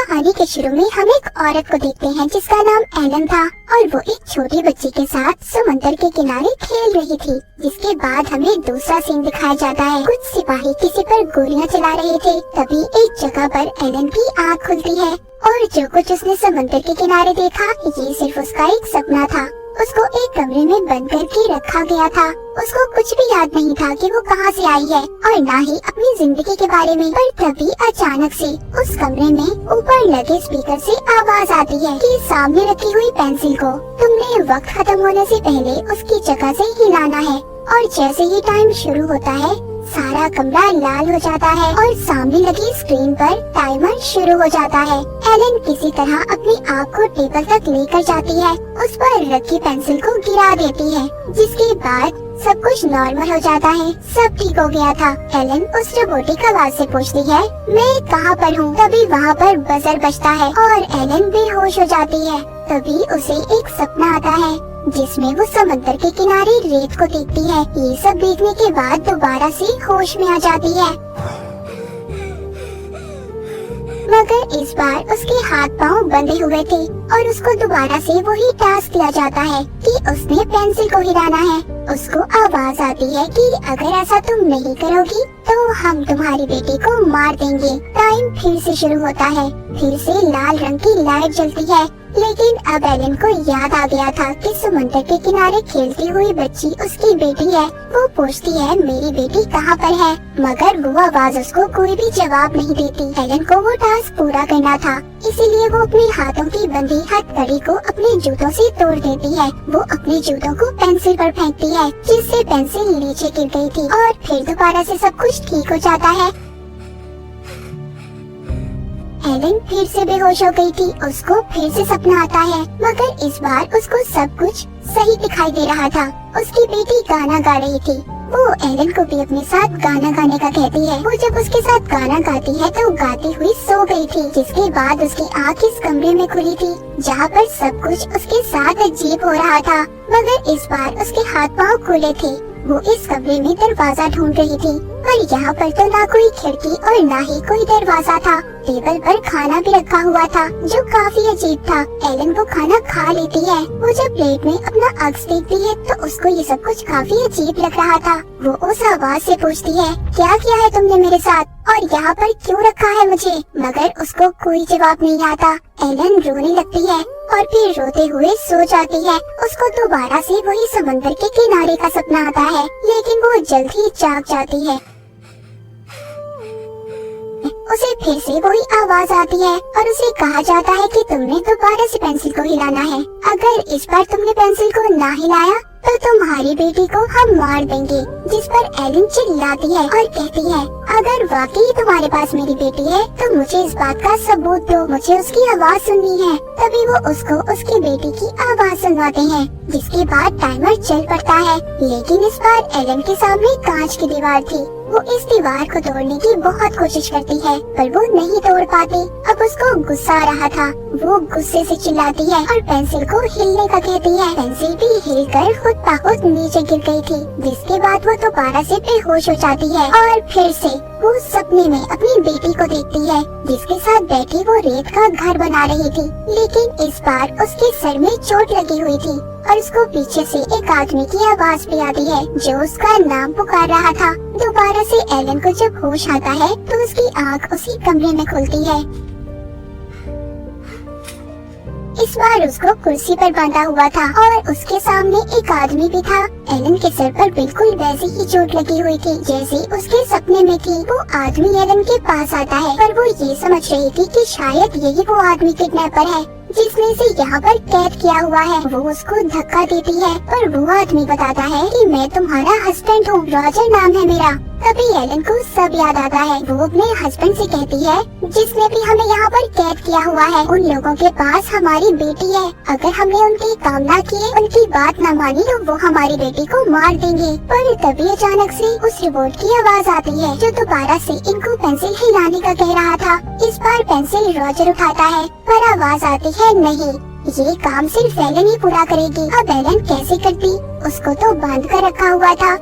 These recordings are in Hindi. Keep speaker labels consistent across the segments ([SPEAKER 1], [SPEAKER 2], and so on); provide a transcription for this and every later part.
[SPEAKER 1] कहानी के शुरू में हम एक औरत को देखते हैं जिसका नाम एलन था और वो एक छोटी बच्ची के साथ समुद्र के किनारे खेल रही थी। जिसके बाद हमें दूसरा सीन दिखाया जाता है। कुछ सिपाही किसी पर गोलियां चला रहे थे। तभी एक जगह पर एलन की आँख खुलती है और जो कुछ उसने समुद्र के किनारे देखा ये सिर्फ उसका एक सपना था। उसको एक कमरे में बंद करके रखा गया था। उसको कुछ भी याद नहीं था कि वो कहाँ से आई है और ना ही अपनी जिंदगी के बारे में। पर तभी अचानक से उस कमरे में ऊपर लगे स्पीकर से आवाज आती है कि सामने रखी हुई पेंसिल को तुमने वक्त खत्म होने से पहले उसकी जगह से हिलाना है। और जैसे ही टाइम शुरू होता है सारा कमरा लाल हो जाता है और सामने लगी स्क्रीन पर टाइमर शुरू हो जाता है। एलन किसी तरह अपनी आँख को टेबल तक लेकर जाती है, उस पर रखी पेंसिल को गिरा देती है, जिसके बाद सब कुछ नॉर्मल हो जाता है। सब ठीक हो गया था। एलन उस रोबोटिक आवाज से पूछती है मैं कहाँ पर हूँ। तभी वहाँ पर बजर बजता है और एलन बेहोश हो जाती है। तभी उसे एक सपना आता है जिसमें वो समुद्र के किनारे रेत को देखती है। ये सब देखने के बाद दोबारा से होश में आ जाती है, मगर इस बार उसके हाथ पांव बंधे हुए थे और उसको दोबारा से वही टास्क दिया जाता है कि उसने पेंसिल को हिलाना है। उसको आवाज आती है कि अगर ऐसा तुम नहीं करोगी तो हम तुम्हारी बेटी को मार देंगे। टाइम फिर से शुरू होता है। फिर से लाल रंग की लाइट जलती है, लेकिन अब एलन को याद आ गया था कि समुद्र के किनारे खेलती हुई बच्ची उसकी बेटी है। वो पूछती है मेरी बेटी कहाँ पर है, मगर वो आवाज उसको कोई भी जवाब नहीं देती। एलन को वो टास्क पूरा करना था, इसीलिए वो अपने हाथों की बंधी हथकड़ी को अपने जूतों से तोड़ देती है। वो अपने जूतों को पेंसिल पर फेंकती है, जिससे पेंसिल नीचे गिर गई थी और फिर दोबारा से सब कुछ ठीक हो जाता है। एलन फिर से बेहोश हो गई थी। उसको फिर से सपना आता है, मगर इस बार उसको सब कुछ सही दिखाई दे रहा था। उसकी बेटी गाना गा रही थी। वो एलन को भी अपने साथ गाना गाने का कहती है। वो जब उसके साथ गाना गाती है तो गाती हुई सो गई थी। जिसके बाद उसकी आँख इस कमरे में खुली थी जहाँ पर सब कुछ उसके साथ अजीब हो रहा था, मगर इस बार उसके हाथ पाँव खुले थे। वो इस कमरे में दरवाजा ढूंढ रही थी, पर यहाँ पर तो ना कोई खिड़की और ना ही कोई दरवाजा था। टेबल पर खाना भी रखा हुआ था जो काफी अजीब था। एलन वो खाना खा लेती है। वो जब प्लेट में अपना अक्स देखती है तो उसको ये सब कुछ काफी अजीब लग रहा था। वो उस आवाज से पूछती है क्या किया है तुमने मेरे साथ और यहाँ पर क्यों रखा है मुझे, मगर उसको कोई जवाब नहीं आता। एलन रोने लगती है और फिर रोते हुए सो जाती है। उसको दोबारा से वही समुद्र के किनारे का सपना आता है, लेकिन वो जल्द ही जाग जाती है। उसे फिर से वही आवाज आती है और उसे कहा जाता है कि तुमने दोबारा से पेंसिल को हिलाना है। अगर इस बार तुमने पेंसिल को ना हिलाया तो तुम्हारी बेटी को हम मार देंगे। जिस पर एलन चिल्लाती है और कहती है अगर वाकई तुम्हारे पास मेरी बेटी है तो मुझे इस बात का सबूत दो, मुझे उसकी आवाज सुननी है। तभी वो उसको उसकी बेटी की आवाज सुनवाते हैं, जिसके बाद टाइमर चल पड़ता है। लेकिन इस बार एलन के सामने कांच की दीवार थी। वो इस दीवार को तोड़ने की बहुत कोशिश करती है, पर वो नहीं तोड़ पाती। अब उसको गुस्सा आ रहा था। वो गुस्से से चिल्लाती है और पेंसिल को हिलने का कहती है। पेंसिल भी हिलकर खुद ब खुद नीचे गिर गई थी, जिसके बाद वो दोबारा से बेहोश हो जाती है और फिर से वो सपने में अपनी बेटी को देखती है जिसके साथ बैठी वो रेत का घर बना रही थी। लेकिन इस बार उसके सर में चोट लगी हुई थी और उसको पीछे से एक आदमी की आवाज भी आती है जो उसका नाम पुकार रहा था। दोबारा से एलन को जब होश आता है तो उसकी आँख उसी कमरे में खुलती है। इस बार उसको कुर्सी पर बांधा हुआ था और उसके सामने एक आदमी भी था। एलन के सर पर बिल्कुल वैसी ही चोट लगी हुई थी जैसी उसके सपने में थी। वो आदमी एलन के पास आता है, पर वो ये समझ रही थी कि शायद यही वो आदमी किडनैपर है जिसने इसे यहाँ पर कैद किया हुआ है। वो उसको धक्का देती है, पर वो आदमी बताता है कि मैं तुम्हारा हस्बैंड हूँ, रॉजर नाम है मेरा। तभी एलन को सब याद आता है। वो अपने हस्बैंड से कहती है जिसने भी हमें यहाँ पर कैद किया हुआ है उन लोगों के पास हमारी बेटी है। अगर हमने उनकी काम ना किए, उनकी बात न मानी तो वो हमारी बेटी को मार देंगे। पर तभी अचानक से उस रिपोर्ट की आवाज आती है जो दोबारा से इनको पेंसिल हिलाने का कह रहा था। इस बार पेंसिल रॉजर उठाता है, पर आवाज आती है नहीं, ये काम सिर्फ एलन ही पूरा करेगी। अब एलन कैसे करती, उसको तो बांध कर रखा हुआ था।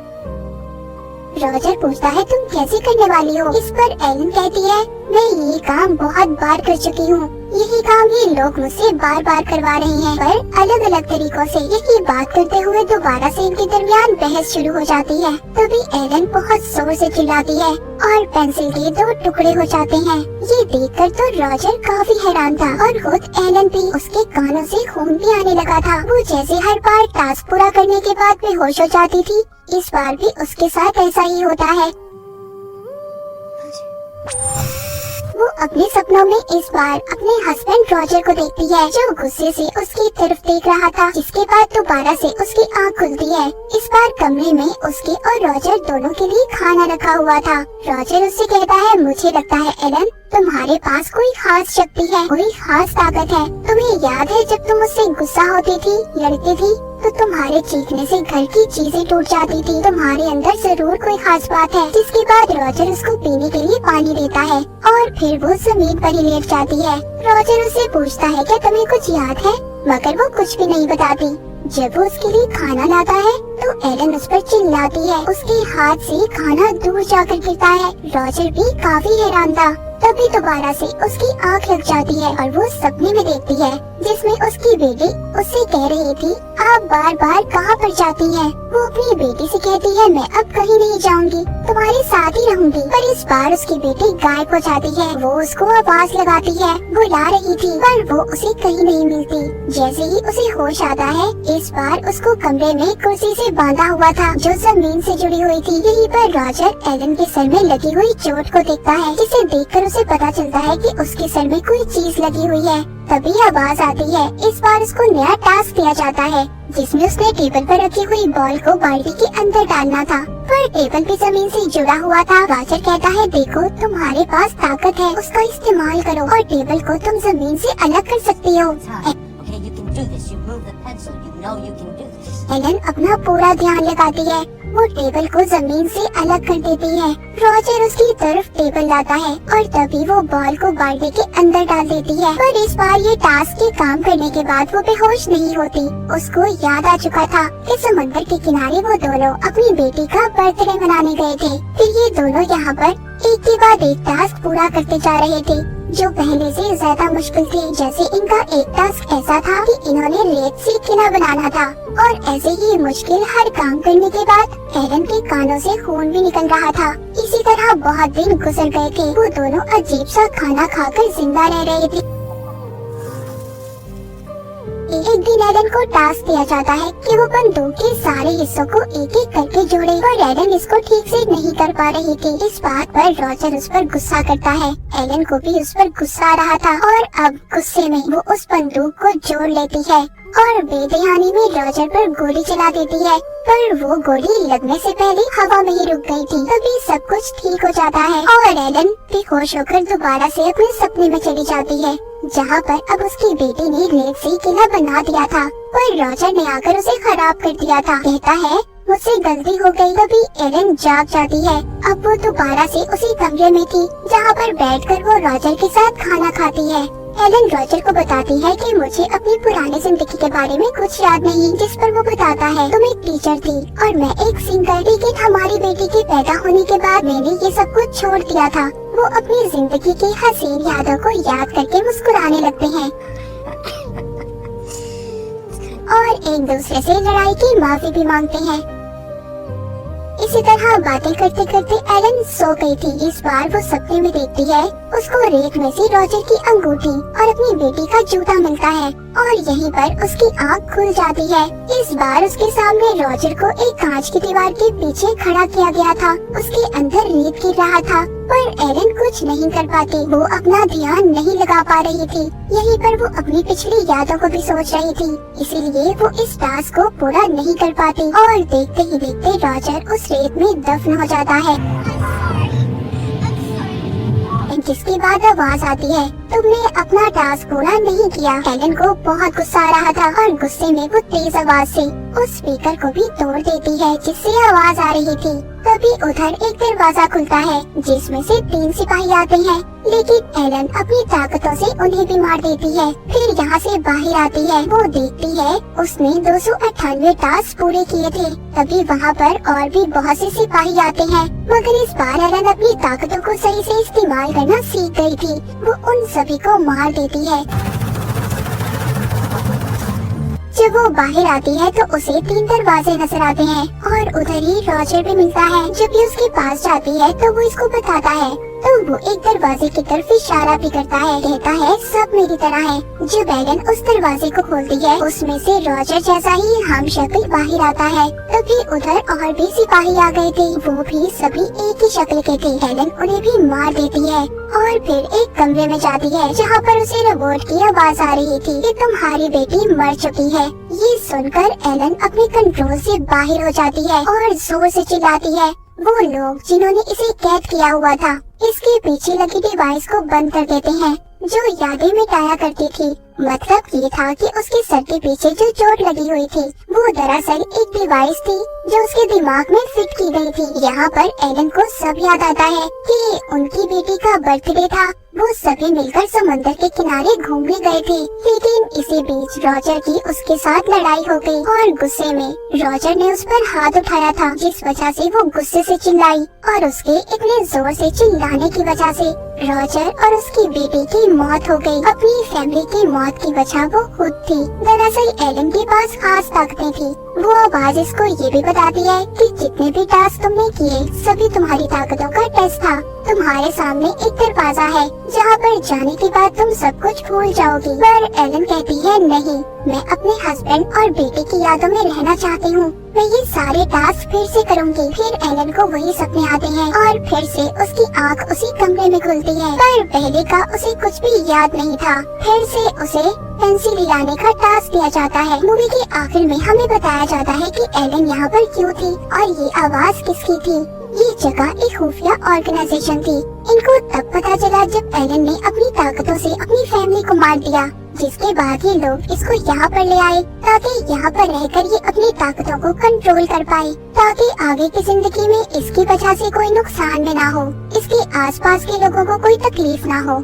[SPEAKER 1] रॉजर पूछता है तुम कैसे करने वाली हो? इस पर एलन कहती है मैं ये काम बहुत बार कर चुकी हूँ। यही काम ये लोग मुझसे बार बार करवा रहे हैं, पर अलग अलग तरीकों से। यही बात करते हुए दोबारा से इनके दरमियान बहस शुरू हो जाती है। तभी एलन बहुत जोर से चिल्लाती है और पेंसिल के 2 टुकड़े हो जाते हैं। ये देखकर तो रॉजर काफी हैरान था और खुद एलन भी। उसके कानों से खून भी आने लगा था। वो जैसे हर बार टास्क पूरा करने के बाद बेहोश हो जाती थी, इस बार भी उसके साथ ऐसा ही होता है। वो अपने सपनों में इस बार अपने हस्बैंड रॉजर को देखती है, जो गुस्से से उसकी तरफ देख रहा था। जिसके बाद दोबारा से उसकी आँख खुलती है। इस बार कमरे में उसके और रॉजर दोनों के लिए खाना रखा हुआ था। रॉजर उससे कहता है मुझे लगता है एलन तुम्हारे पास कोई खास शक्ति है, कोई खास ताकत है। तुम्हें याद है जब तुम मुझसे गुस्सा होती थी, लड़ती थी, तो तुम्हारे चीखने से घर की चीजें टूट जाती थी। तुम्हारे अंदर जरूर कोई खास बात है। जिसके बाद रॉजर उसको पीने के लिए पानी देता है और फिर वो जमीन पर ही लेट जाती है। रॉजर उससे पूछता है क्या तुम्हें कुछ याद है, मगर वो कुछ भी नहीं बताती। जब वो उसके लिए खाना लाता है तो एलन उस पर चिल्लाती है। उसके हाथ से खाना दूर जाकर गिरता है। रॉजर भी काफी हैरान था। तभी दोबारा से उसकी आंख लग जाती है और वो सपने में देखती है जिसमें उसकी बेटी उससे कह रही थी आप बार बार कहाँ पर जाती हैं? वो अपनी बेटी से कहती है मैं अब कहीं नहीं जाऊंगी, तुम्हारे साथ ही रहूंगी। पर इस बार उसकी बेटी गायब हो जाती है। वो उसको आवाज लगाती है, बुला रही थी, पर वो उसे कहीं नहीं मिलती। जैसे ही उसे होश आता है, इस बार उसको कमरे में कुर्सी से बांधा हुआ था जो जमीन से जुड़ी हुई थी। यहीं पर रॉजर एलन के सर में लगी हुई चोट को देखता है, जिसे देखकर उसे पता चलता है कि उसके सर में कोई चीज लगी हुई है। तभी आवाज आती है। इस बार उसको नया टास्क दिया जाता है जिसमें उसने टेबल पर रखी हुई बॉल को बाल्टी के अंदर डालना था, पर टेबल भी जमीन से जुड़ा हुआ था। रॉजर कहता है देखो तुम्हारे पास ताकत है, उसका इस्तेमाल करो और टेबल को तुम जमीन से अलग कर सकती हो। एलन अपना पूरा ध्यान लगाती है। वो टेबल को जमीन से अलग कर देती है। रॉजर उसकी तरफ टेबल लाता है और तभी वो बॉल को बाल्टी के अंदर डाल देती है। पर इस बार ये टास्क के काम करने के बाद वो बेहोश नहीं होती। उसको याद आ चुका था कि समुद्र के किनारे वो दोनों अपनी बेटी का बर्थडे मनाने गए थे। फिर ये दोनों यहाँ पर एक के बाद एक टास्क पूरा करते जा रहे थे जो पहले से ज्यादा मुश्किल थे। जैसे इनका एक टास्क ऐसा था कि इन्होंने रेत से किला बनाना था और ऐसे ही मुश्किल हर काम करने के बाद एलन के कानों से खून भी निकल रहा था। इसी तरह बहुत दिन गुजर गए थे। वो दोनों अजीब सा खाना खाकर जिंदा रह रहे थे। एक दिन एलन को टास्क दिया जाता है कि वो बंदूक के सारे हिस्सों को एक एक करके जोड़े, पर एलन इसको ठीक से नहीं कर पा रही थी। इस बात पर रॉजर उस पर गुस्सा करता है। एलन को भी उस पर गुस्सा आ रहा था और अब गुस्से में वो उस बंदूक को जोड़ लेती है और बेध्यानी में रॉजर पर गोली चला देती है, पर वो गोली लगने से पहले हवा में ही रुक गई थी। तभी सब कुछ ठीक हो जाता है और एलन बेहोश होकर दोबारा से अपने सपने में चली जाती है, जहाँ पर अब उसकी बेटी ने रेत से किला बना दिया था, पर रॉजर ने आकर उसे खराब कर दिया था। कहता है मुझसे गलती हो गई। तभी एलन जाग जाती है। अब वो दोबारा से उसी कमरे में थी जहाँ पर बैठकर वो रॉजर के साथ खाना खाती है। एलन रॉजर को बताती है कि मुझे अपनी पुरानी जिंदगी के बारे में कुछ याद नहीं, जिस पर वो बताता है तुम एक टीचर थी और मैं एक सिंगर, लेकिन हमारी बेटी के पैदा होने के बाद मैंने ये सब कुछ छोड़ दिया था। वो अपनी जिंदगी की हसीन यादों को याद करके मुस्कुराने लगते हैं और एक दूसरे से लड़ाई की माफी भी मांगते हैं। इसी तरह बातें करते करते एलन सो गई थी। इस बार वो सपने में देखती है उसको रेत में से रॉजर की अंगूठी और अपनी बेटी का जूता मिलता है और यहीं पर उसकी आँख खुल जाती है। इस बार उसके सामने रॉजर को एक कांच की दीवार के पीछे खड़ा किया गया था। उसके अंदर रेत गिर रहा था, पर एलन कुछ नहीं कर पाती। वो अपना ध्यान नहीं लगा पा रही थी। यहीं पर वो अपनी पिछली यादों को भी सोच रही थी, इसीलिए वो इस टास्क को पूरा नहीं कर पाती और देखते ही देखते रॉजर उस रेत में दफन हो जाता है। जिसके बाद आवाज आती है तुमने अपना टास्क पूरा नहीं किया। एलन को बहुत गुस्सा आ रहा था और गुस्से में वो तेज आवाज से उस स्पीकर को भी तोड़ देती है जिससे आवाज आ रही थी। तभी उधर एक दरवाजा खुलता है जिसमें से 3 सिपाही आते हैं, लेकिन एलन अपनी ताकतों से उन्हें भी मार देती है। फिर यहाँ से बाहर आती है। वो देखती है उसने 298 टास्क पूरे किए थे। तभी वहाँ पर और भी बहुत से सिपाही आते हैं, मगर इस बार एलन अपनी ताकतों को सही से इस्तेमाल करना सीख गई थी। वो उन सभी को मार देती है। जब वो बाहर आती है तो उसे 3 दरवाजे नजर आते हैं और उधर ही रॉजर भी मिलता है। जब भी उसके पास जाती है तो वो इसको बताता है, तो वो एक दरवाजे की तरफ इशारा भी करता है, कहता है सब मेरी तरह है। जब एलन उस दरवाजे को खोलती है उसमें से रॉजर जैसा ही हमशक्ल बाहर आता है। तभी उधर और भी सिपाही आ गए थे, वो भी सभी एक ही शक्ल के थे। एलन उन्हें भी मार देती है और फिर एक कमरे में जाती है जहाँ पर उसे रोबोट की आवाज आ रही थी कि तुम्हारी बेटी मर चुकी है। ये सुनकर एलन अपने कंट्रोल से बाहर हो जाती है और जोर से चिल्लाती है। वो लोग जिन्होंने इसे कैद किया हुआ था इसके पीछे लगी डिवाइस को बंद कर देते हैं जो यादें मिटाया करती थी। मतलब ये था कि उसके सर के पीछे जो चोट लगी हुई थी वो दरअसल एक डिवाइस थी जो उसके दिमाग में फिट की गई थी। यहाँ पर एलन को सब याद आता है कि उनकी बेटी का बर्थडे था। वो सभी मिलकर समुद्र के किनारे घूमने गए थे, लेकिन इसी बीच रॉजर की उसके साथ लड़ाई हो गई और गुस्से में रॉजर ने उस पर हाथ उठाया था, जिस वजह से वो गुस्से से चिल्लाई और उसके इतने जोर से चिल्लाने की वजह से रॉजर और उसकी बेटी की मौत हो गई। अपनी फैमिली की मौत की वजह वो खुद थी। दरअसल एलन के पास खास ताकतें थी। वो आवाज इसको ये भी बताती है कि जितने भी टास्क तुमने किए सभी तुम्हारी ताकतों का टेस्ट था। तुम्हारे सामने एक दरवाजा है जहाँ पर जाने के बाद तुम सब कुछ भूल जाओगी। पर एलन कहती है नहीं, मैं अपने हस्बैंड और बेटे की यादों में रहना चाहती हूँ। मैं ये सारे टास्क फिर से करूँगी। फिर एलन को वही सपने आते हैं और फिर से उसकी आँख उसी कमरे में खुलती है, पर पहले का उसे कुछ भी याद नहीं था। फिर से उसे पेंसिल हिलाने का टास्क दिया जाता है। मूवी के आखिर में हमें बताया जाता है कि एलन यहाँ पर क्यों थी और ये आवाज किसकी थी। ये जगह एक खुफिया ऑर्गेनाइजेशन थी। इनको तब पता चला जब एलन ने अपनी ताकतों से अपनी फैमिली को मार दिया, जिसके बाद ये लोग इसको यहाँ पर ले आए ताकि यहाँ पर रहकर ये अपनी ताकतों को कंट्रोल कर पाए, ताकि आगे की जिंदगी में इसकी वजह से कोई नुकसान भी ना हो, इसके आसपास के लोगों को कोई तकलीफ ना हो।